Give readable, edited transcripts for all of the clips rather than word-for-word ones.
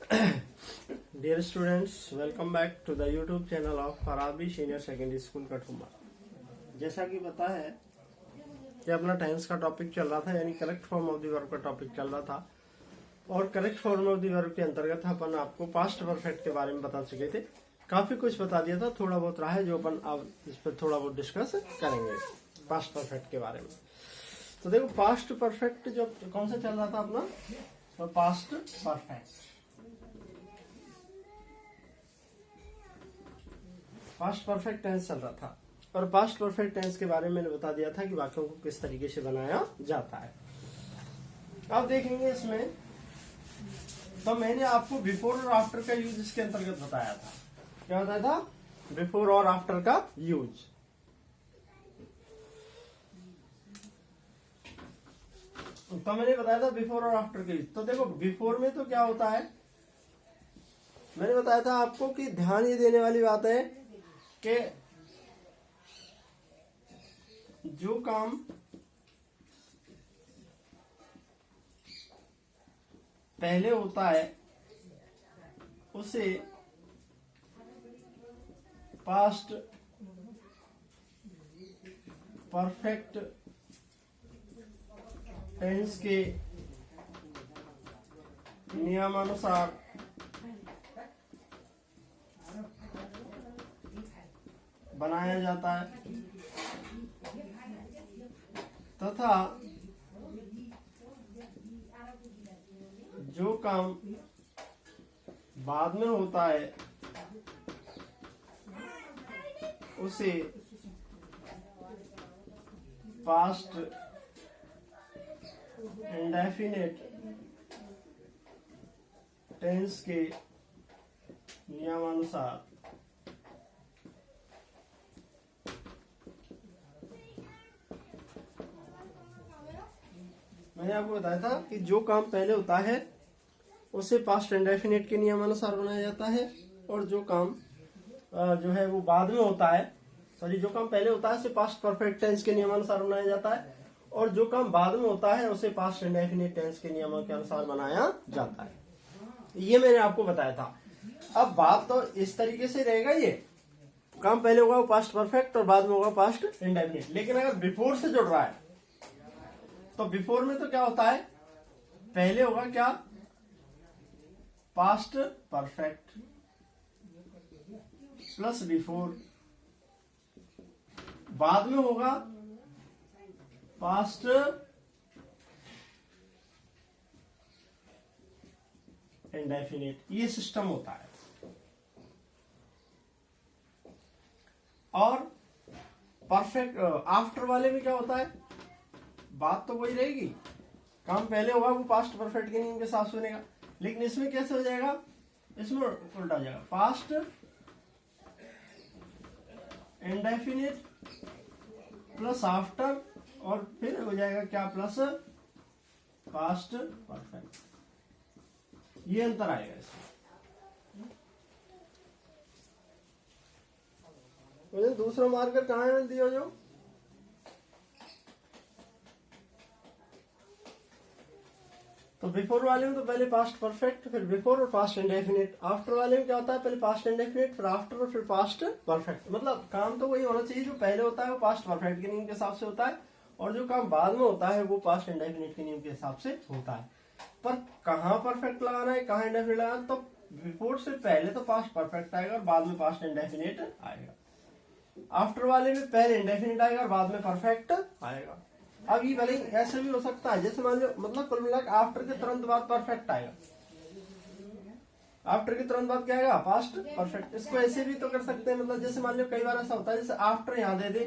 Dear students, welcome back to the YouTube channel of फराबी senior secondary school Kathua. जैसा कि पता है कि अपना टेंस का टॉपिक चल रहा था, यानी correct form of the verb का टॉपिक चल रहा था। और correct form of the verb के अंतर्गत अपन आपको पास्ट परफेक्ट के बारे में बता चुके थे। काफी कुछ बता दिया था, थोड़ा बहुत रहा है जो अपन अब इस पर थोड़ा बहुत डिस्कस करेंगे पास्ट परफेक्ट के बारे में। तो देखो, पास्ट परफेक्ट जो कौन सा चल रहा था अपना, तो पास्ट परफेक्ट टेंस चल रहा था। और पास्ट परफेक्ट टेंस के बारे में मैंने बता दिया था कि वाक्यों को किस तरीके से बनाया जाता है। अब देखेंगे इसमें, तो मैंने आपको बिफोर और आफ्टर का यूज इसके अंतर्गत बताया था। क्या बताया था? बिफोर और आफ्टर का यूज। तो मैंने बताया था बिफोर और आफ्टर का यूज। तो देखो, बिफोर में तो क्या होता है, मैंने बताया था आपको कि ध्यान ये देने वाली बात है कि जो काम पहले होता है उसे पास्ट परफेक्ट टेंस के नियमानुसार बनाया जाता है, तथा जो काम बाद में होता है उसे पास्ट इंडेफिनिट टेंस के नियमानुसार मैंने आपको बताया था कि जो काम पहले होता है उसे पास्ट इंडेफिनिट के नियमानुसार बनाया जाता है, और जो काम जो है वो बाद में होता है, जो काम पहले होता है उसे पास्ट परफेक्ट टेंस के नियमानुसार बनाया जाता है, और जो काम बाद में होता है उसे पास्ट इंडेफिनिट टेंस के नियमों के अनुसार बनाया जाता है। ये मैंने आपको बताया था। अब बात तो इस तरीके से रहेगा, ये काम पहले होगा वो पास्ट परफेक्ट और बाद में होगा पास्ट इंडेफिनिट। लेकिन अगर बिफोर से जुड़ रहा है तो बिफोर में तो क्या होता है, पहले होगा क्या, पास्ट परफेक्ट प्लस बिफोर, बाद में होगा पास्ट इंडेफिनिट। ये सिस्टम होता है। और परफेक्ट आफ्टर वाले में क्या होता है, बात तो वही रहेगी, काम पहले होगा वो पास्ट परफेक्ट के नियम के साथ सुनेगा। लेकिन इसमें कैसे हो जाएगा, इसमें उल्टा हो जाएगा, पास्ट इंडेफिनिट प्लस आफ्टर, और फिर हो जाएगा क्या, प्लस पास्ट परफेक्ट। ये अंतर आएगा इसमें। मुझे दूसरा मार्कर कहाँ है दिया जो, तो बिफोर वाले में तो पहले पास्ट परफेक्ट, फिर बिफोर और पास्ट इंडेफिनिट। आफ्टर वाले में क्या होता है, पहले पास्ट इंडेफिनिट, फिर आफ्टर और फिर पास्ट परफेक्ट। मतलब काम तो वही होना चाहिए, जो पहले होता है वो पास्ट परफेक्ट के नियम के हिसाब से होता है, और जो काम बाद में होता है वो पास्ट इंडेफिनिट के नियम के हिसाब से होता है। पर कहाँ परफेक्ट लगाना है, कहाँ इंडेफिनिट लगाना, तो बिफोर से पहले तो पास्ट परफेक्ट आएगा और बाद में पास्ट इंडेफिनिट आएगा। आफ्टर वाले में पहले इंडेफिनिट आएगा और बाद में परफेक्ट आएगा। अब ये भले ऐसे भी हो सकता है, जैसे मान लो, मतलब कुल मिलाकर आफ्टर के तुरंत बाद परफेक्ट आएगा, आफ्टर के तुरंत बाद क्या आएगा, पास्ट परफेक्ट। इसको ऐसे भी तो कर सकते हैं, मतलब जैसे मान लो कई बार ऐसा होता है, जैसे आफ्टर यहाँ दे दे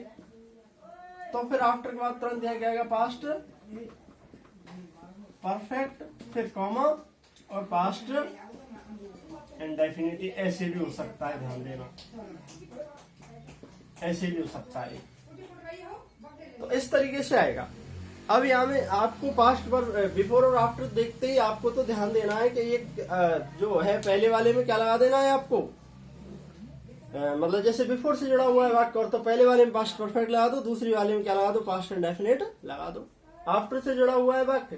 तो फिर आफ्टर के बाद तुरंत यहाँ क्या आएगा, पास्ट परफेक्ट, फिर कॉमा और पास्ट इंडेफिनिटी। ऐसे भी हो सकता है, ध्यान देना, ऐसे भी हो सकता है। तो इस तरीके से आएगा। अब यहाँ में आपको पास्ट पर बिफोर और आफ्टर देखते ही आपको तो ध्यान देना है कि ये जो है पहले वाले में क्या लगा देना है आपको, मतलब जैसे बिफोर से जुड़ा हुआ है वाक्य, और तो पहले वाले में पास्ट परफेक्ट लगा दो, दूसरी वाले में क्या लगा दो, पास्ट इंडेफिनिट लगा दो। आफ्टर से जुड़ा हुआ है वाक्य,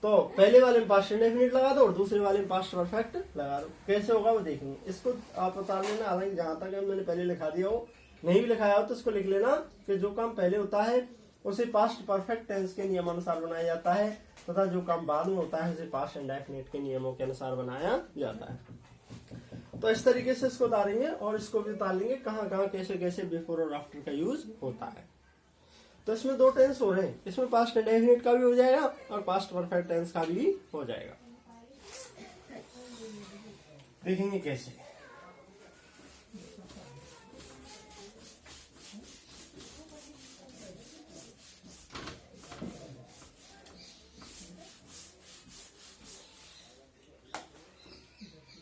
तो पहले वाले में पास्ट इंडेफिनिट लगा दो और दूसरे वाले में पास्ट परफेक्ट लगा दो। कैसे होगा वो देखेंगे। इसको आप बता लेना, हालांकि जहां तक मैंने पहले लिखा दिया हो, नहीं भी लिखाया हो तो इसको लिख लेना कि जो काम पहले होता है उसे पास्ट परफेक्ट टेंस के नियमानुसार बनाया जाता है, तथा जो काम बाद में होता है उसे पास्ट इंडेफिनिट के नियमों के अनुसार बनाया जाता है। तो इस तरीके से इसको उतारेंगे और इसको भी उतार लेंगे कहाँ कहाँ कैसे कैसे बिफोर और आफ्टर का यूज होता है। तो इसमें दो टेंस हो रहे हैं, इसमें पास्ट इंडेफिनिट का भी हो जाएगा और पास्ट परफेक्ट टेंस का भी हो जाएगा। देखेंगे कैसे।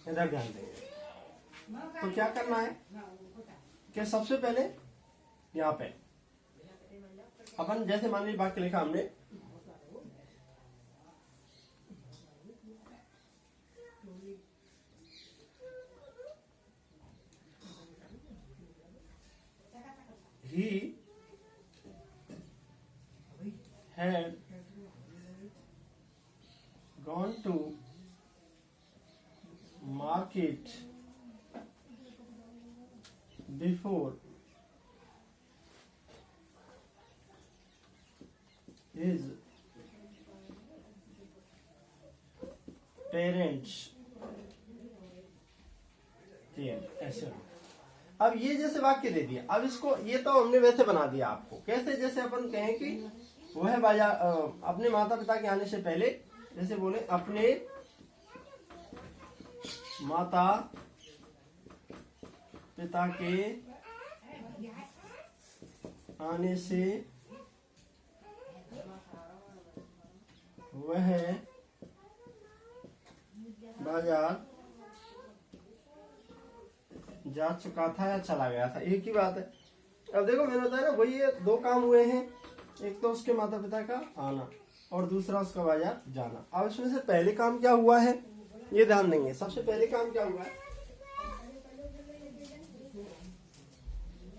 इधर ध्यान देंगे। तो क्या करना है कि सबसे पहले यहाँ पे अपन जैसे मान लीजिए वाक्य लिखा हमने, he had gone to market before his parents came। ऐसे। अब ये जैसे वाक्य दे दिया, अब इसको ये तो हमने वैसे बना दिया आपको। कैसे? जैसे अपन कहें कि वह बाजार अपने माता पिता के आने से पहले, जैसे बोले अपने माता पिता के आने से वह बाजार जा चुका था या चला गया था, एक ही बात है। अब देखो मैंने बताया ना, वही ये दो काम हुए हैं, एक तो उसके माता पिता का आना और दूसरा उसका बाजार जाना। अब इसमें से पहले काम क्या हुआ है ये ध्यान देंगे। सबसे पहले काम क्या हुआ है,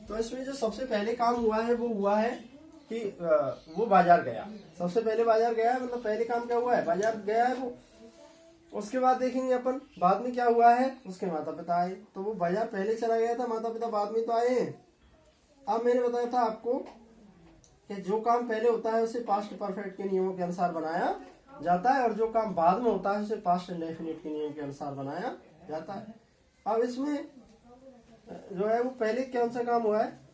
तो इसमें जो सबसे पहले काम हुआ है वो हुआ है कि वो बाजार गया। सबसे पहले बाजार गया है, मतलब पहले काम क्या हुआ है, बाजार गया है वो। उसके बाद देखेंगे अपन बाद में क्या हुआ है, उसके माता पिता आए। तो वो बाजार पहले चला गया था, माता पिता बाद में तो आए हैं। अब मैंने बताया था आपको कि जो काम पहले होता है उसे पास्ट परफेक्ट के नियमों के अनुसार बनाया जाता है और जो काम बाद में होता है उसे पास्ट इंडेफिनिट के नियम के अनुसार बनाया जाता है। अब इसमें जो है वो पहले कौन सा काम हुआ है,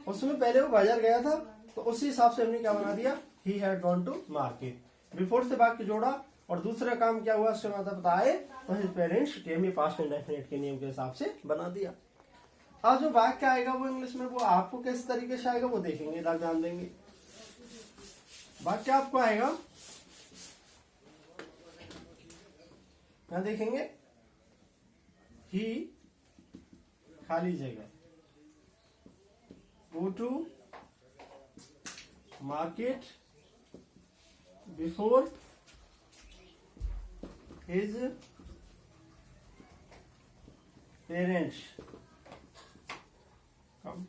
उसमें पहले वो बाजार गया था, तो उसी हिसाब से हमने क्या बना दिया, he had gone to market. Before से वाक्य जोड़ा और दूसरा काम क्या हुआ, उसके माता पिता आए तो his parents came, past indefinite के नियम के हिसाब से बना दिया। आज जो वाक्य आएगा वो इंग्लिश में वो आपको किस तरीके से आएगा वो देखेंगे, ध्यान देंगे। वाक्य आपको आएगा क्या देखेंगे, ही खाली जगह go to market before his parents come।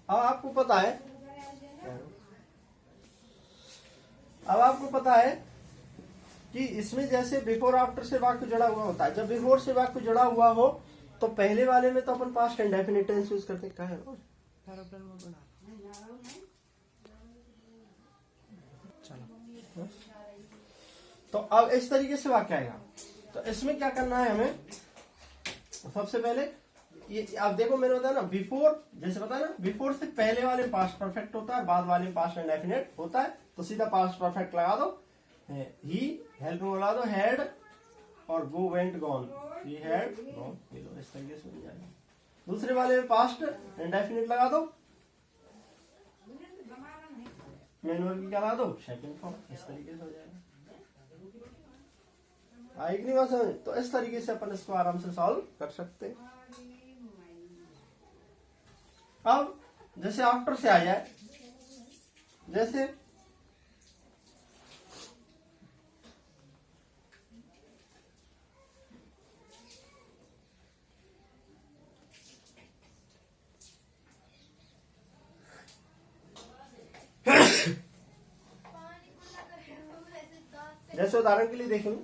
अब आपको पता है, कि इसमें जैसे बिफोर आफ्टर से वाक्य जुड़ा हुआ होता है। जब बिफोर से वाक्य जुड़ा हुआ हो तो पहले वाले में तो अपन पास्ट इंडेफिनिट टेंस यूज करते क्या है। चलो, तो अब इस तरीके से वाक्य आएगा। तो इसमें क्या करना है हमें, सबसे पहले ये आप देखो मैंने बताया ना, बिफोर जैसे बताया ना, बिफोर से पहले वाले पास्ट परफेक्ट होता है, बाद वाले पास्ट इंडेफिनिट होता है। तो सीधा पास्ट परफेक्ट लगा दो, ही हेल्प में लगा दो हैड और go went gone, he had gone, इस तरीके से मिल जाएगा। दूसरे वाले में पास्ट इंडेफिनिट लगा दो, मेन वर्ब क्या लगा दो, सेकंड फॉर्म, इस तरीके से हो जाएगा। आएगी नहीं बात समझ। तो इस तरीके से अपन इसको आराम से सॉल्व कर सकते हैं। अब जैसे आफ्टर से आ जाए, जैसे जैसे उदाहरण के लिए देखेंगे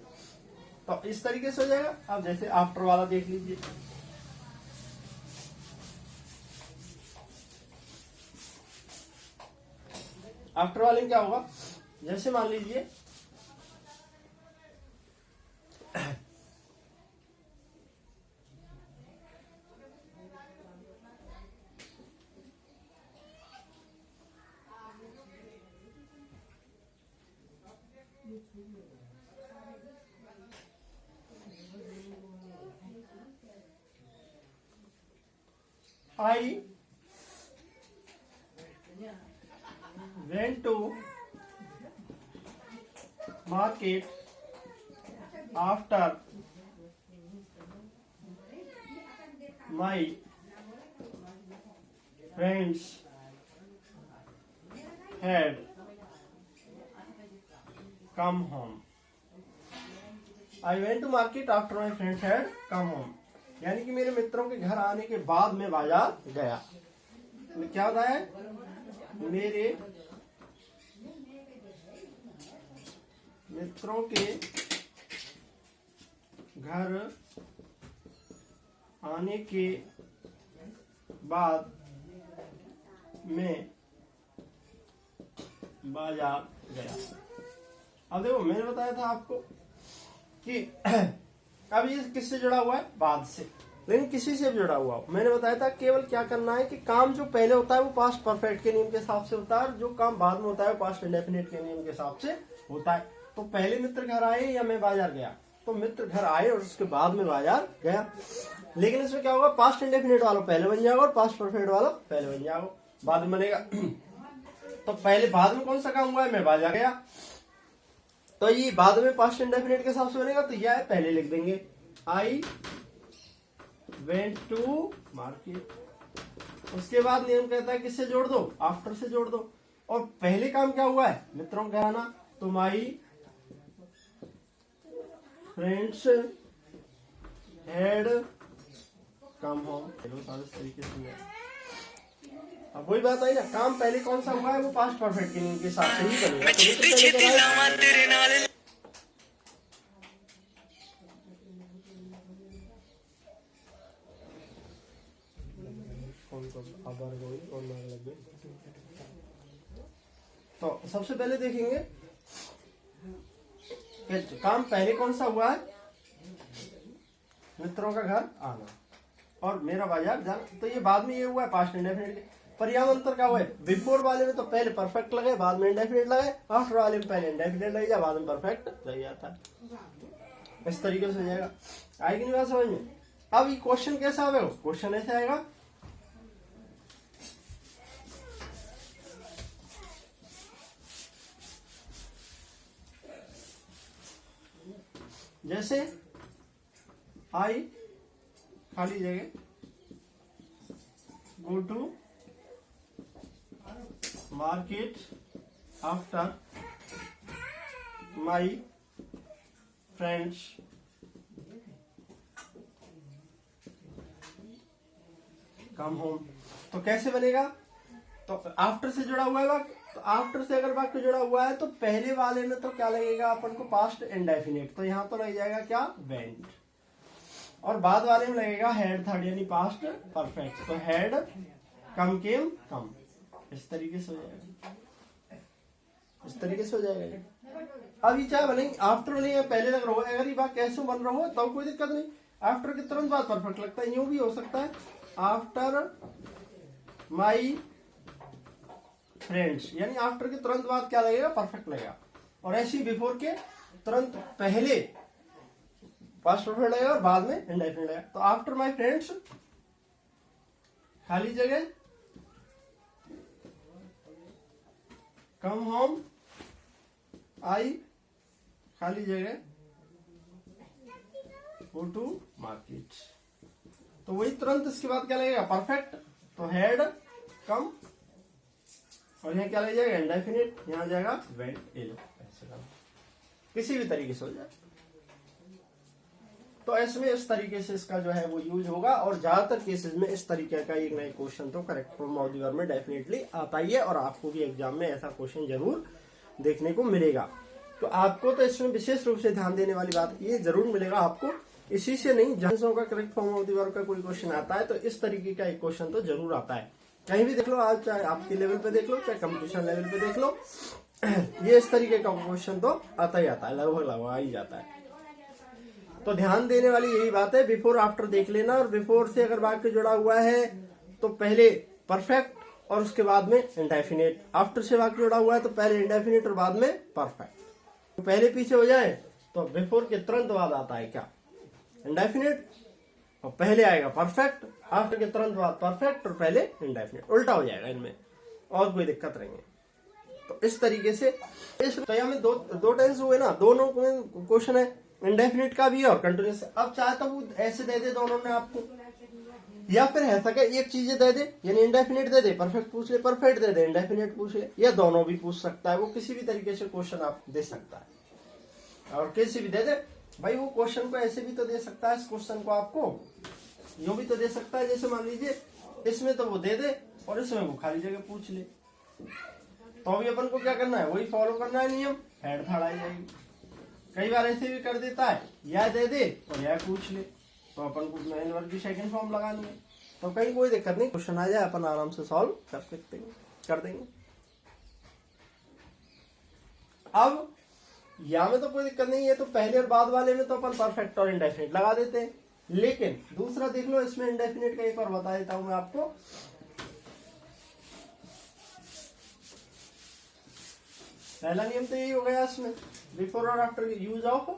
तो इस तरीके से हो जाएगा। अब जैसे आफ्टर वाला देख लीजिए, आफ्टर वाले में क्या होगा, जैसे मान लीजिए I went to market after my friends had come home. I went to market after my friends had come home. यानी कि मेरे मित्रों के घर आने के बाद मैं बाजार गया। तो क्या होता है, मेरे मित्रों के घर आने के बाद मैं बाजार गया। अब देखो मैंने बताया था आपको कि अब ये किससे जुड़ा हुआ है, बाद से, लेकिन किसी से भी जुड़ा हुआ हो। मैंने बताया था केवल क्या करना है कि काम जो पहले होता है वो पास्ट परफेक्ट के नियम के हिसाब से होता है, और जो काम बाद में होता है वो पास्ट इंडेफिनिट के नियम के हिसाब से होता है। तो पहले मित्र घर आए या मैं बाजार गया, तो मित्र घर आए और उसके बाद में बाजार गया। लेकिन इसमें क्या होगा, पास्ट इंडेफिनिट वाला पहले बन जाएगा और पास्ट परफेक्ट वाला पहले बन जाएगा, बाद में बनेगा। तो पहले बाद में कौन सा काम हुआ है, मैं बाजार गया, तो ये बाद में पास्ट इंडेफिनिट के हिसाब से बनेगा, तो यह पहले लिख देंगे आई वेंट टू मार्केट। उसके बाद नियम कहता है किससे जोड़ दो, आफ्टर से जोड़ दो। और पहले काम क्या हुआ है, मित्रों का आना, तो my friends had come home. तरीके से अब वही बात आई ना, काम पहले कौन सा हुआ है वो पास्ट परफेक्ट के नियम के हिसाब से ही बनेगा। तो सबसे पहले देखेंगे कि काम पहले कौन सा हुआ है, मित्रों का घर आना और मेरा बाजार जाना। तो ये बाद में ये हुआ है पास्ट इंडेफिनिट। पर यहाँ अंतर क्या हुआ है, बिफोर वाले में तो पहले परफेक्ट लगे बाद में इंडेफिनिट लगे, आफ्टर वाले में पहले इंडेफिनिट लग जाए बाद में परफेक्ट लग जाता है। इस तरीके से हो जाएगा। आएगी नहीं बात समझ में। अब ये क्वेश्चन कैसा आएगा, क्वेश्चन ऐसे आएगा, जैसे आई खाली जगह go to market after my friends come home. तो कैसे बनेगा, तो आफ्टर से जुड़ा हुआ है, तो आफ्टर से अगर वाक्य जुड़ा हुआ है तो पहले वाले में तो क्या लगेगा अपन को, पास्ट इंडेफिनिट, तो यहां तो लग जाएगा क्या, वेंट। और बाद वाले में लगेगा हैड थर्ड यानी पास्ट परफेक्ट, तो हैड कम केम कम। इस तरीके से हो जाएगा, इस तरीके से हो जाएगा। अब ये चाहे बनेंगे आफ्टर बनेंगे पहले लग रहा हो, अगर ये बात कैसे बन रहा हो तो कोई दिक्कत नहीं, आफ्टर के तुरंत बाद परफेक्ट लगता है, यूं भी हो सकता है आफ्टर माई फ्रेंड्स, यानी आफ्टर के तुरंत बाद क्या लगेगा, परफेक्ट लगेगा। और ऐसे बिफोर के तुरंत पहले पास्ट परफेक्ट लगेगा और बाद में इंडेफिनिट लगेगा। तो आफ्टर माई फ्रेंड्स खाली जगह कम होम आई खाली जगह गो टू मार्केट। तो वही तुरंत इसके बाद क्या लगेगा, परफेक्ट, तो हैड कम, और यहाँ क्या लग जाएगा, इंडेफिनिट, यहाँ जाएगा वेंट। किसी भी तरीके से हो जाए तो ऐसे में इस तरीके से इसका जो है वो यूज होगा। और ज्यादातर केसेस में इस तरीके का एक नया क्वेश्चन तो correct form of the verb में डेफिनेटली आता ही है, और आपको भी एग्जाम में ऐसा क्वेश्चन जरूर देखने को मिलेगा। तो आपको तो इसमें विशेष रूप से ध्यान देने वाली बात ये जरूर मिलेगा आपको, इसी से नहीं, जहाँ का correct form of the verb का कोई क्वेश्चन आता है तो इस तरीके का एक क्वेश्चन तो जरूर आता है। कहीं भी देख लो, आज चाहे आपके लेवल पे देख लो, चाहे कंपटीशन लेवल पे देख लो, ये इस तरीके का क्वेश्चन तो आता ही आता है, लगभग आ ही जाता है। तो ध्यान देने वाली यही बात है, बिफोर आफ्टर देख लेना, और बिफोर से अगर वाक्य जुड़ा हुआ है तो पहले परफेक्ट और उसके बाद में इंडेफिनिट, आफ्टर से वाक्य जुड़ा हुआ है तो पहले इंडेफिनिट और बाद में परफेक्ट। तो पहले पीछे हो जाए तो बिफोर के तुरंत बाद आता है क्या, इंडेफिनिट, और पहले आएगा परफेक्ट, आफ्टर के तुरंत बाद परफेक्ट और पहले इंडेफिनिट, उल्टा हो जाएगा इनमें, और कोई दिक्कत नहीं है। तो इस तरीके से इस में दो टेंस हुए ना, दोनों क्वेश्चन है, इंडेफिनिट का भी और कंटिन्यूस। अब चाहे तो वो ऐसे दे दे दोनों ने आपको, या फिर है सके एक चीज दे दे, यानी इंडेफिनिट दे दे, परफेक्ट पूछ ले, परफेक्ट दे दे, इंडेफिनिट पूछ ले, या दोनों भी पूछ सकता है, वो किसी भी तरीके से क्वेश्चन आप दे सकता है। और किसी भी दे दे भाई, वो क्वेश्चन को ऐसे भी तो दे सकता है, इस क्वेश्चन को आपको यूं भी तो दे सकता है, जैसे मान लीजिए इसमें तो वो दे दे और इसमें वो खाली जगह पूछ ले, तो अभी अपन को क्या करना है, वही फॉलो करना है नियम, हेड थर्ड आ जाएगी। कई बार ऐसे भी कर देता है, या दे दे और या पूछ ले, तो अपन को मेन वर्ब की सेकंड फॉर्म लगानी है, तो कहीं कोई दिक्कत नहीं, क्वेश्चन आ जाए अपन आराम से सॉल्व कर सकते हैं, कर देंगे। अब या में तो कोई दिक्कत नहीं है, तो पहले और बाद वाले में तो अपन परफेक्ट और इंडेफिनिट लगा देते हैं, लेकिन दूसरा देख लो, इसमें इंडेफिनिट का एक और बता देता हूं मैं आपको। पहला नियम तो यही हो गया इसमें, बिफोर और after use of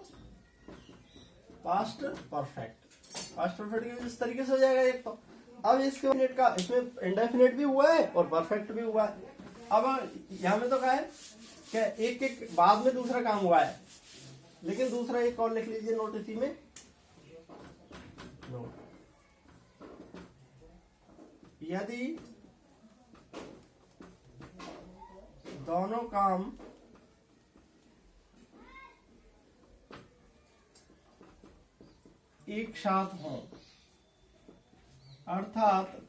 past perfect, past perfect use इस तरीके से हो जाएगा एक तो। अब इसके इंडेफिनिट का, इसमें इंडेफिनिट भी हुआ है और परफेक्ट भी हुआ है। अब यहां में तो क्या है, क्या एक एक बाद में दूसरा काम हुआ है, लेकिन दूसरा एक और लिख लीजिए नोट इसी में, यदि दोनों काम एक साथ हों, अर्थात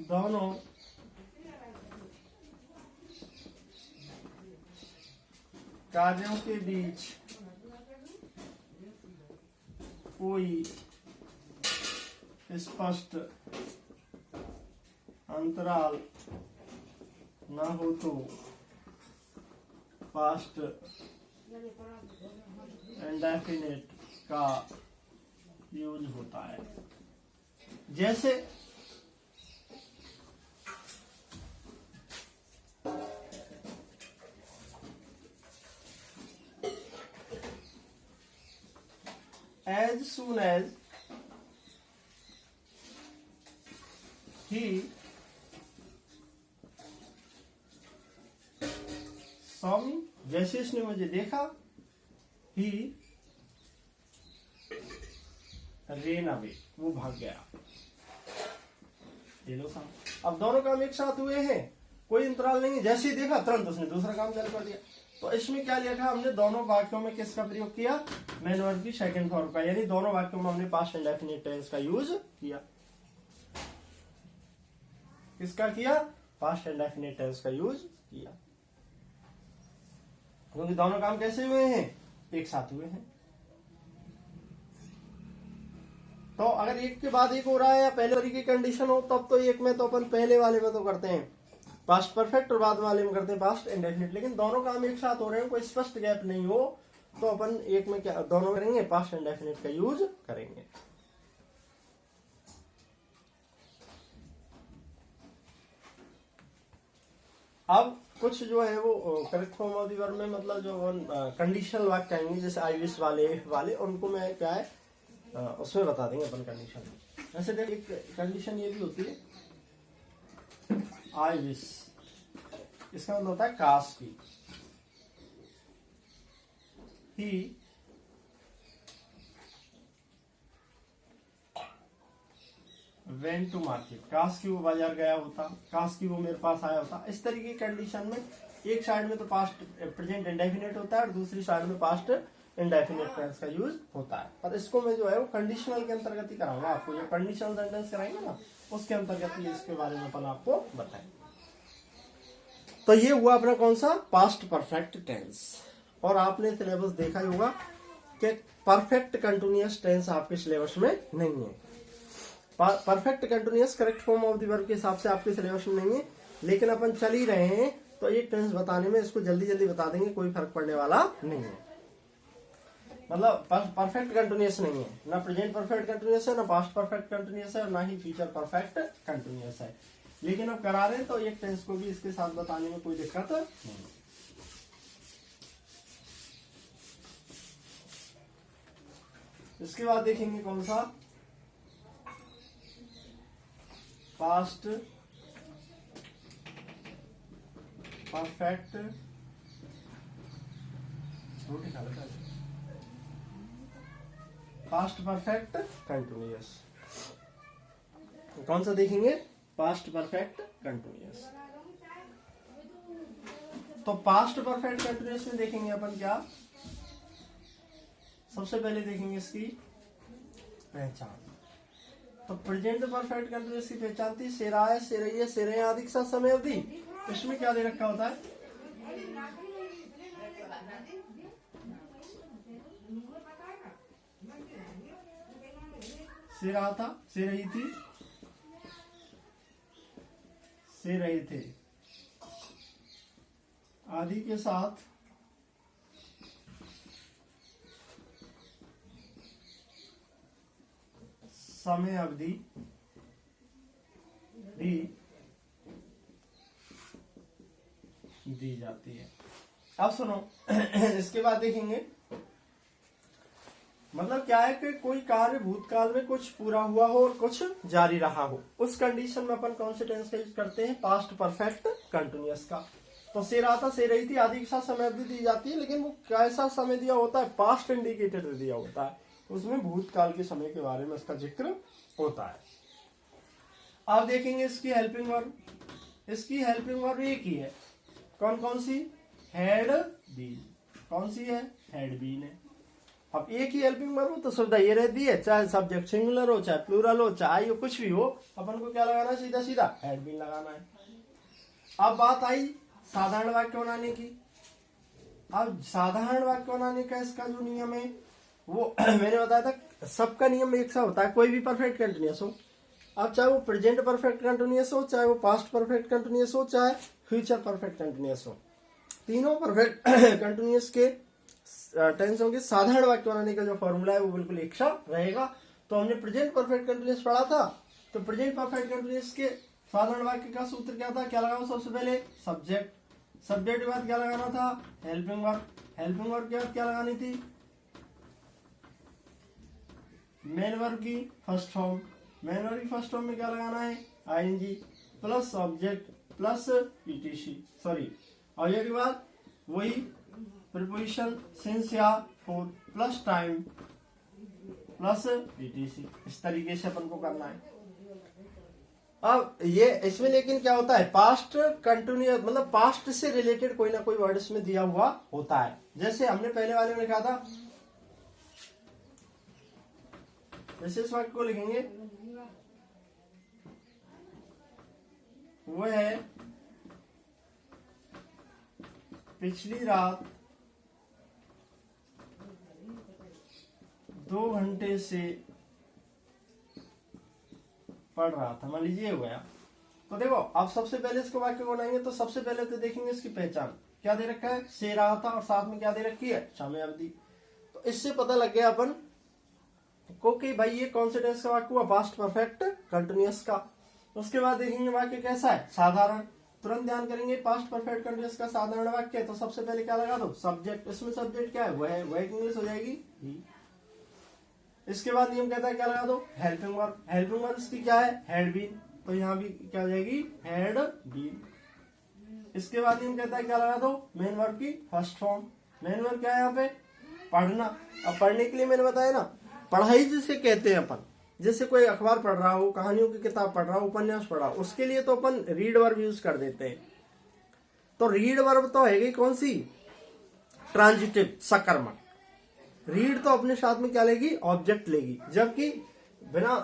दोनों कार्यों के बीच कोई स्पष्ट अंतराल न हो तो पास्ट इंडेफिनिट का यूज होता है। जैसे as soon as he saw me, जैसे इसने मुझे देखा, he ran away, वो भाग गया। ये लो साहब, अब दोनों काम एक साथ हुए हैं, कोई अंतराल नहीं है, जैसे ही देखा तुरंत उसने दूसरा काम चालू कर दिया। तो इसमें क्या लिखा हमने, दोनों वाक्यों में किसका प्रयोग किया, मेन वर्ब की सेकंड फॉर्म का, यानी दोनों वाक्यों में हमने पास्ट इंडेफिनिट टेंस का यूज किया। किसका किया, पास्ट इंडेफिनिट टेंस का यूज किया, क्योंकि दोनों काम कैसे हुए हैं, एक साथ हुए हैं। तो अगर एक के बाद एक हो रहा है या पहले तरीके की कंडीशन हो, तब तो एक में तो अपन पहले वाले में तो करते हैं पास्ट परफेक्ट और बाद वाले में करते हैं पास्ट इंडेफिनिट, लेकिन दोनों काम एक साथ हो रहे हैं, कोई स्पष्ट गैप नहीं हो, तो अपन एक में क्या दोनों करेंगे, पास्ट इंडेफिनिट का यूज करेंगे। अब कुछ जो है वो correct form of the verb में, मतलब जो कंडीशनल वाक्य आएंगे, जैसे आई विश वाले, इफ वाले, उनको मैं क्या है उसमें बता देंगे अपन कंडीशन। वैसे देख, एक कंडीशन ये भी होती है, आई विश, इसका मतलब होता है काश की, ही वेंट टू मार्केट, काश की वो बाजार गया होता, काश की वो मेरे पास आया होता। इस तरीके की कंडीशन में एक साइड में तो पास्ट प्रेजेंट इंडेफिनिट होता है और दूसरी साइड में पास्ट इंडेफिनिट टेंस का यूज होता है। और इसको मैं जो है वो कंडीशनल के अंतर्गत ही कराऊंगा आपको, जो कंडीशनल सेंटेंस कराएंगे ना उसके अंतर्गत ही इसके बारे में अपन आपको बताएंगे। तो ये हुआ अपना कौन सा, पास्ट परफेक्ट टेंस। और आपने सिलेबस देखा ही होगा कि परफेक्ट कंटिन्यूअस टेंस आपके सिलेबस में नहीं है। Perfect continuous correct form of the verb के हिसाब से आपके सिलेबस में नहीं है, लेकिन अपन चल ही रहे हैं तो ये टेंस बताने में इसको जल्दी जल्दी बता देंगे, कोई फर्क पड़ने वाला नहीं है। मतलब परफेक्ट कंटिन्यूअस नहीं है, ना प्रेजेंट परफेक्ट कंटिन्यूअस है, ना पास्ट परफेक्ट कंटिन्यूअस है, और ना ही फ्यूचर परफेक्ट कंटिन्यूअस है। लेकिन अब करा रहे हैं तो एक टेंस को भी इसके साथ बताने में कोई दिक्कत नहीं। इसके बाद देखेंगे कौन सा, पास्ट परफेक्ट, रोटी खा लेता है, पास्ट परफेक्ट कंटिन्यूअस। कौन सा देखेंगे, पास्ट परफेक्ट कंटिन्यूअस। तो पास्ट परफेक्ट कंटिन्यूअस में देखेंगे अपन क्या, सबसे पहले देखेंगे इसकी पहचान। तो प्रेजेंट परफेक्ट कंटिन्यूअस की पहचान थी, से रहा है, से रही है, से रहे आदि के साथ समय अवधि। इसमें क्या दे रखा होता है, से रहा था, से रही थी, से रहे थे आदि के साथ समय अवधि भी दी जाती है। अब सुनो इसके बाद देखेंगे, मतलब क्या है कि कोई कार्य भूतकाल में कुछ पूरा हुआ हो और कुछ जारी रहा हो, उस कंडीशन में अपन कौन से टेंस का यूज करते हैं, पास्ट परफेक्ट कंटिन्यूअस का। तो से रहा था, से रही थी आदि के साथ समय अवधि दी जाती है, लेकिन वो कैसा समय दिया होता है, पास्ट इंडिकेटर दिया होता है, उसमें भूतकाल के समय के बारे में उसका जिक्र होता है। अब देखेंगे इसकी हेल्पिंग वर्ब। इसकी हेल्पिंग वर्ब एक ही है, कौन कौन सी, हैड बीन। कौन सी है, हैड बीन है। अब एक ही हेल्पिंग वर्ब हो तो सुविधा ये रहती है, चाहे सब्जेक्ट सिंगुलर हो, चाहे प्लूरल हो, चाहे कुछ भी हो, अपन को क्या लगाना है, सीधा सीधा हैड बीन लगाना है। अब बात आई साधारण वाक्य बनाने की। अब साधारण वाक्य बनाने का इसका जो नियम है वो मैंने बताया था, सबका नियम एक सा होता है, कोई भी परफेक्ट कंटिन्यूअस हो। अब चाहे वो प्रेजेंट परफेक्ट कंटिन्यूअस हो, चाहे वो पास्ट परफेक्ट कंटिन्यूअस हो, चाहे फ्यूचर परफेक्ट कंटिन्यूअस हो, तीनों परफेक्ट कंटिन्यूअस के टेंसों के साधारण वाक्य बनाने का जो फॉर्मूला है वो बिल्कुल एक सा रहेगा। तो हमने प्रेजेंट परफेक्ट कंटिन्यूअस पढ़ा था, तो प्रेजेंट परफेक्ट कंटिन्यूअस के साधारण वाक्य का सूत्र क्या था, क्या लगाओ, सबसे पहले सब्जेक्ट, सब्जेक्ट के बाद क्या लगाना था, हेल्पिंग वर्ब, हेल्पिंग वर्ब के बाद क्या लगानी थी, मेन वर्ब की फर्स्ट फॉर्म, मेन वर्ब की फर्स्ट फॉर्म में क्या लगाना है, ING plus object plus ETC, sorry, और ये के बाद वही प्रीपोजिशन सिंस या for plus time plus ETC. इस तरीके से अपन को करना है। अब ये इसमें लेकिन क्या होता है, पास्ट कंटिन्यूअस, मतलब पास्ट से रिलेटेड कोई ना कोई वर्ड इसमें दिया हुआ होता है। जैसे हमने पहले वाले में कहा था, जैसे इस वाक्य को लिखेंगे, वो है पिछली रात 2 घंटे से पढ़ रहा था, मान लीजिए हो गया। तो देखो अब सबसे पहले इसको वाक्य को बनाएंगे तो सबसे पहले तो देखेंगे इसकी पहचान, क्या दे रखा है, से रहा था, और साथ में क्या दे रखी है, समय अवधि। तो इससे पता लग गया अपन को कि भाई ये कौन से टेंस का वाक्य हुआ, पास्ट परफेक्ट कंटिन्यूअस का। उसके बाद देखेंगे वाक्य कैसा है, साधारण। तुरंत ध्यान करेंगे पास्ट परफेक्ट कंटिन्यूअस का साधारण वाक्य, तो सबसे पहले क्या लगा दो, सब्जेक्ट। इसमें सब्जेक्ट क्या है, वह इंग्लिश हो जाएगी ही। इसके बाद नियम कहता है क्या लगा दो, हेल्पिंग वर्ब। हेल्पिंग वर्ब इसकी क्या है, हैड बीन, तो यहाँ भी क्या हो जाएगी, हैड बीन। इसके बाद नियम कहता है क्या लगा दो, मेन वर्ब की फर्स्ट फॉर्म। मेन वर्ब क्या है यहाँ पे, पढ़ना। अब पढ़ने के लिए मैंने बताया ना, पढ़ाई जिसे कहते हैं अपन, जैसे कोई अखबार पढ़ रहा हो, कहानियों की किताब पढ़ रहा हो, उपन्यास पढ़ रहा हो, उसके लिए तो अपन रीड वर्ब यूज कर देते हैं। तो रीड वर्ब तो है कौन सी, ट्रांजिटिव, सकर्मक। रीड तो अपने साथ में क्या लेगी, ऑब्जेक्ट लेगी। जबकि बिना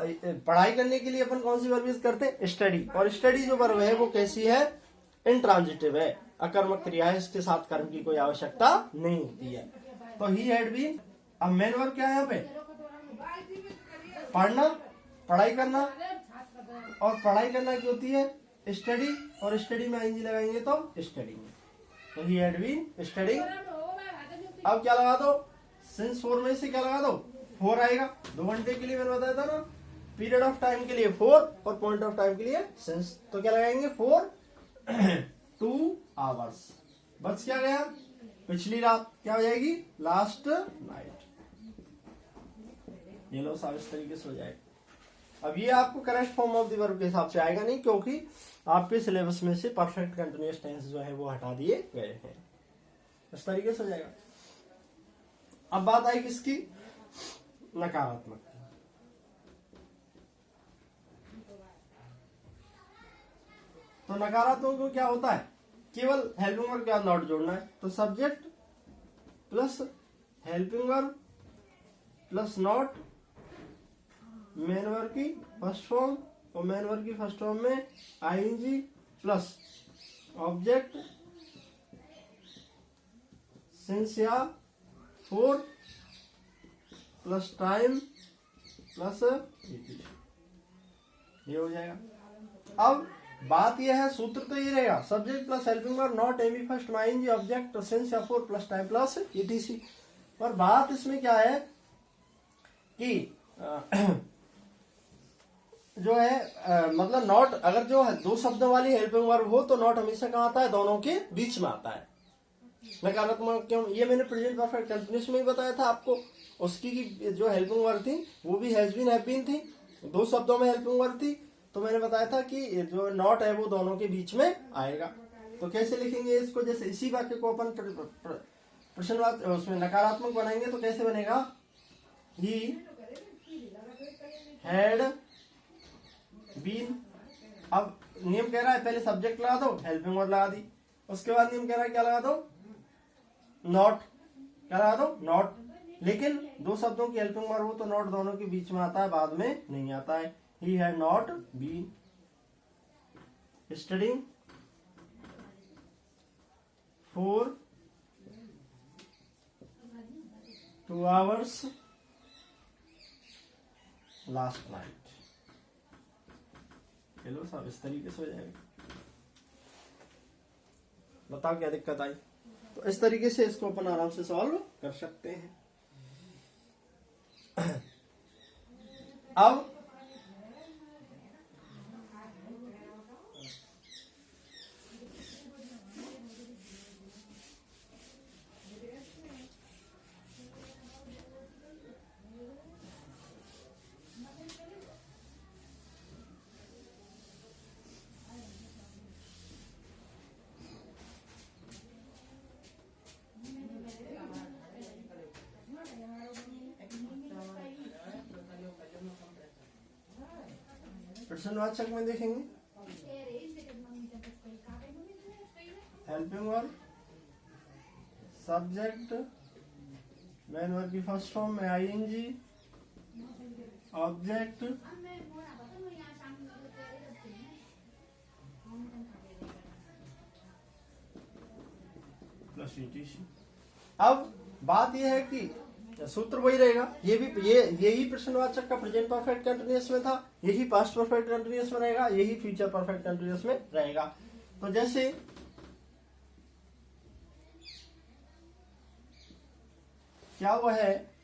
पढ़ाई करने के लिए अपन कौन सी वर्ब यूज करते हैं, स्टडी। और स्टडी जो वर्ब है वो कैसी है, इंट्रांजिटिव है। अकर्मक क्रिया है, इसके साथ कर्म की कोई आवश्यकता नहीं होती है। तो ही हैड बीन, अब मेन वर्ब क्या है यहाँ पे, पढ़ना, पढ़ाई करना, और पढ़ाई करना की होती है स्टडी, और स्टडी में आईएनजी लगाएंगे तो स्टडिंग। तो ही हैड बीन स्टडिंग। अब क्या लगा दो, सिंस 4 में से क्या लगा दो, 4 आएगा। 2 घंटे के लिए मैंने बताया था ना, पीरियड ऑफ टाइम के लिए 4 और पॉइंट ऑफ टाइम के लिए सिंस, तो क्या लगाएंगे 4 2 आवर्स। बच क्या गया, पिछली रात, क्या हो जाएगी लास्ट नाइट। ये लो साहब इस तरीके से हो जाएगा। अब ये आपको correct form of the verb के हिसाब से आएगा नहीं, क्योंकि आपके सिलेबस में से परफेक्ट कंटिन्यूअस टेंस जो है वो हटा दिए गए हैं। इस तरीके से हो जाएगा। अब बात आई किसकी, नकारात्मक। तो नकारात्मक में क्या होता है, केवल हेल्पिंग वर्ब के साथ नॉट जोड़ना है। तो subject plus helping verb plus not, main verb की फर्स्ट फॉर्म, और मेन वर्ब की फर्स्ट फॉर्म में आईएनजी प्लस ऑब्जेक्ट सिंस या 4 प्लस टाइम प्लस ये हो जाएगा। अब बात यह है, सूत्र तो ये रहेगा, subject plus helping verb not एमी फर्स्ट आईएनजी ऑब्जेक्ट सिंस या 4 प्लस टाइम प्लस ईटीसी। पर बात इसमें क्या है कि जो है मतलब नॉट, अगर जो है 2 शब्दों वाली हेल्पिंग वर्ब हो तो नॉट हमेशा कहाँ आता है, दोनों के बीच में आता है। नकारात्मक क्यों, ये मैंने प्रेजेंट परफेक्ट कंटिन्यूअस में ही बताया था आपको। उसकी की जो हेल्पिंग वर्ब थी वो भी हैज बीन, हैव बीन थी, 2 शब्दों में हेल्पिंग वर्ब थी। तो मैंने बताया था कि जो नॉट है वो दोनों के बीच में आएगा। तो कैसे लिखेंगे इसको, जैसे इसी वाक्य को अपन प्रश्नवाचक उसमें नकारात्मक बनाएंगे तो कैसे बनेगा, ही हैड बीन। अब नियम कह रहा है पहले सब्जेक्ट लगा दो, हेल्पिंग वर्ब लगा दी, उसके बाद नियम कह रहा है क्या लगा दो, नॉट, क्या लगा दो नॉट। लेकिन 2 शब्दों की हेल्पिंग वर्ब हो तो नॉट दोनों के बीच में आता है, बाद में नहीं आता है। He had not been studying for 2 hours last night. चलो साहब इस तरीके से हो जाएगा। बताओ क्या दिक्कत आई। तो इस तरीके से इसको अपन आराम से सॉल्व कर सकते हैं। अब प्रश्नवाचक में देखेंगे helping verb, subject, main verb की फर्स्ट फॉर्म में आईएनजी, ऑब्जेक्ट प्लस ईटीसी। अब बात यह है कि सूत्र वही रहेगा, ये भी यही प्रश्नवाचक का प्रेजेंट परफेक्ट कंटिन्यूअस में था, यही पास्ट परफेक्ट कंटिन्यूअस में रहेगा, यही फ्यूचर परफेक्ट कंटिन्यूअस में रहेगा। तो जैसे क्या वो है,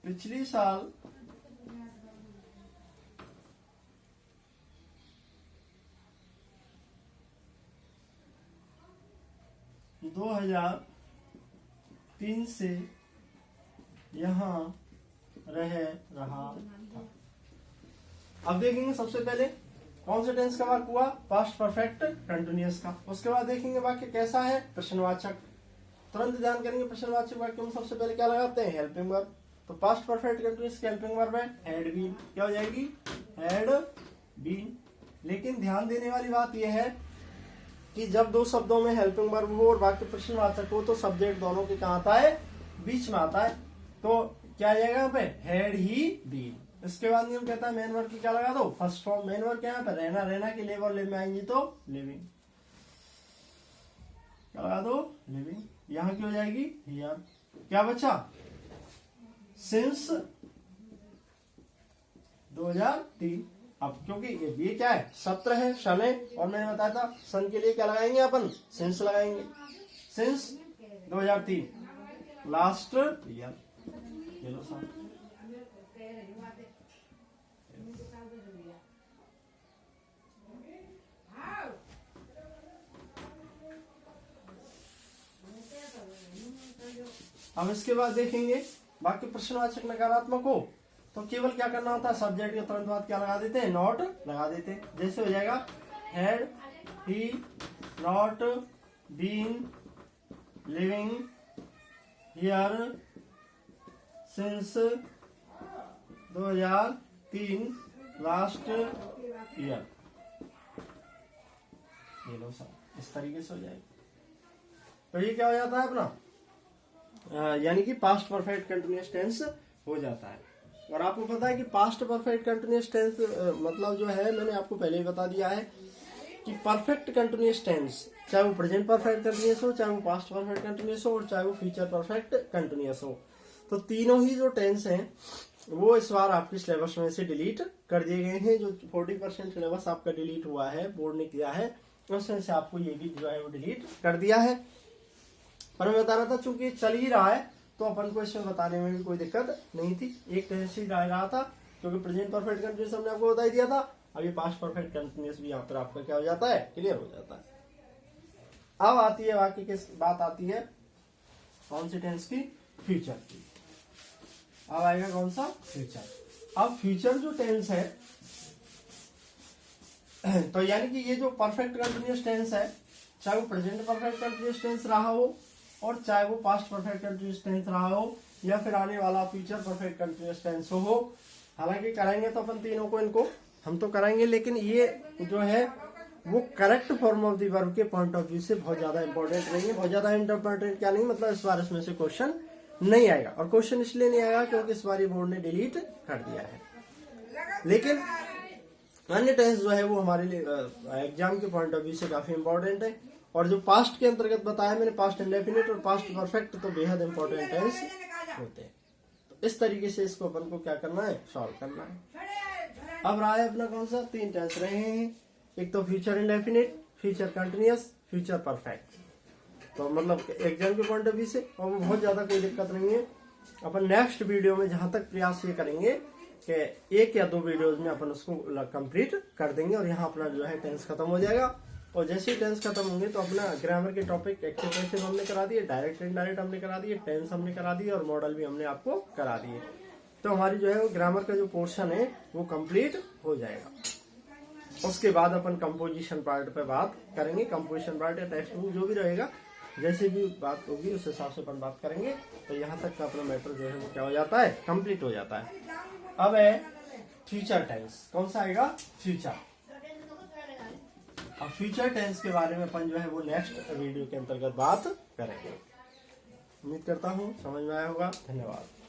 पिछली साल 2003 से यहाँ रह रहा था। अब देखेंगे सबसे पहले कौन से टेंस का वाक्य हुआ, पास्ट परफेक्ट कंटिन्यूअस का। उसके बाद देखेंगे वाक्य कैसा है, प्रश्नवाचक। तुरंत ध्यान करेंगे प्रश्नवाचक वाक्य में सबसे पहले क्या लगाते हैं, हेल्पिंग वर्ब। तो पास्ट परफेक्ट कंटिन्यूअस की हेल्पिंग वर्ब है हैड बीन, क्या हो जाएगी हैड बीन। लेकिन ध्यान देने वाली बात यह है कि जब दो शब्दों में हेल्पिंग वर्ब हो और वाक्य प्रश्नवाचक हो तो सब्जेक्ट दोनों के कहाँ आता है, बीच में आता है। तो क्या आ जाएगा यहाँ पे हैड ही बीन। इसके बाद नियम कहता है मेन वर्ब की क्या लगा दो फर्स्ट फॉर्म। मेन वर्ब क्या है यहाँ पे रहना, रहना की लिव और लिव में आएंगी तो लिविंग, क्या लगा दो लिविंग। यहाँ की हो जाएगी हियर। क्या बचा सिंस 2003। अब क्योंकि ये क्या है सत्र है शन है और मैंने बताया था सन के लिए क्या लगाएंगे अपन सिंस लगाएंगे। Since 2003 last year. ये लो सर अब इसके बाद देखेंगे बाकी प्रश्नवाचक नकारात्मक हो तो केवल क्या करना होता है सब्जेक्ट के तुरंत बाद क्या लगा देते हैं नॉट लगा देते हैं। जैसे हो जाएगा had he not been living here since 2003 last year. ये लो सर इस तरीके से हो जाएगा। तो ये क्या हो जाता है अपना यानी कि पास्ट परफेक्ट कंटिन्यूअस टेंस हो जाता है। और आपको पता है कि पास्ट परफेक्ट कंटिन्यूअस टेंस मतलब जो है मैंने आपको पहले ही बता दिया है कि परफेक्ट कंटिन्यूअस टेंस चाहे वो प्रेजेंट परफेक्ट कंटिन्यूअस हो, चाहे वो पास्ट परफेक्ट कंटिन्यूअस हो और चाहे वो फ्यूचर परफेक्ट कंटिन्यूअस हो, तो तीनों ही जो टेंस हैं वो इस बार आपके सिलेबस में से डिलीट कर दिए गए हैं। जो 40% सिलेबस आपका डिलीट हुआ है बोर्ड ने किया है उसमें से आपको ये भी जो है वो डिलीट कर दिया है। पर मैं बता रहा था चूंकि चल ही रहा है तो अपन को इसमें बताने में भी कोई दिक्कत नहीं थी। एक टेंस ही रहा था क्योंकि प्रेजेंट परफेक्ट कंटिन्यूअस हमने आपको बता ही दिया था। अब ये पास्ट परफेक्ट कंटिन्यूअस भी यहाँ पर आपका क्या हो जाता है क्लियर हो जाता है। अब आती है बाकी की बात आती है कौन सी टेंस की फ्यूचर की। अब आएगा कौन सा फ्यूचर। अब फ्यूचर जो टेंस है तो यानी कि ये जो परफेक्ट कंटिन्यूअस टेंस है चाहे वो प्रेजेंट परफेक्ट कंटिन्यूअस टेंस रहा हो और चाहे वो पास्ट परफेक्ट कंटिन्यूअस टेंस रहा हो या फिर आने वाला फ्यूचर परफेक्ट कंटिन्यूअस टेंस हो। हालांकि कराएंगे तो अपन तीनों को इनको हम तो कराएंगे लेकिन ये जो है वो correct form of the verb के पॉइंट ऑफ व्यू से बहुत ज्यादा इंपॉर्टेंट नहीं है। बहुत ज्यादा इंपॉर्टेंट क्या नहीं मतलब इस बार इसमें से क्वेश्चन नहीं आएगा। और क्वेश्चन इसलिए नहीं आएगा क्योंकि इस बार बोर्ड ने डिलीट कर दिया है। लेकिन अन्य टेंस जो है वो हमारे लिए एग्जाम के पॉइंट ऑफ व्यू से काफी इंपॉर्टेंट है। और जो पास्ट के अंतर्गत बताया मैंने पास्ट इंडेफिनिट और पास्ट परफेक्ट तो बेहद इंपॉर्टेंट टेंस होते हैं। तो इस तरीके से इसको अपन को क्या करना है सॉल्व करना है। अब रहा है अपना कौन सा तीन टेंस रहे हैं। एक तो future indefinite, future continuous, future perfect. तो मतलब एग्जाम के पॉइंट ऑफ व्यू से और बहुत ज्यादा कोई दिक्कत नहीं है। अपन नेक्स्ट वीडियो में जहां तक प्रयास ये करेंगे कि 1 या 2 वीडियोज में अपन उसको कंप्लीट कर देंगे और यहाँ अपना जो है टेंस खत्म हो जाएगा। और जैसे ही टेंस खत्म होंगे तो अपना ग्रामर के टॉपिक एक्टिव पैसिव हमने करा दिए, डायरेक्ट इनडायरेक्ट हमने करा दिए, टेंस हमने करा दिए और मॉडल भी हमने आपको करा दिए। तो हमारी जो है वो ग्रामर का जो पोर्शन है वो कंप्लीट हो जाएगा। उसके बाद अपन कंपोजिशन पार्ट पे बात करेंगे। कंपोजिशन पार्ट या टेक्स्ट बुक जो भी रहेगा जैसे भी बात होगी उस हिसाब से अपन बात करेंगे। तो यहाँ तक का अपना मैटर जो है वो क्या हो जाता है कंप्लीट हो जाता है। अब है फ्यूचर टेंस। कौन सा आएगा फ्यूचर। अब फ्यूचर टेंस के बारे में अपन जो है वो नेक्स्ट वीडियो के अंतर्गत बात करेंगे। उम्मीद करता हूँ समझ में आया होगा। धन्यवाद।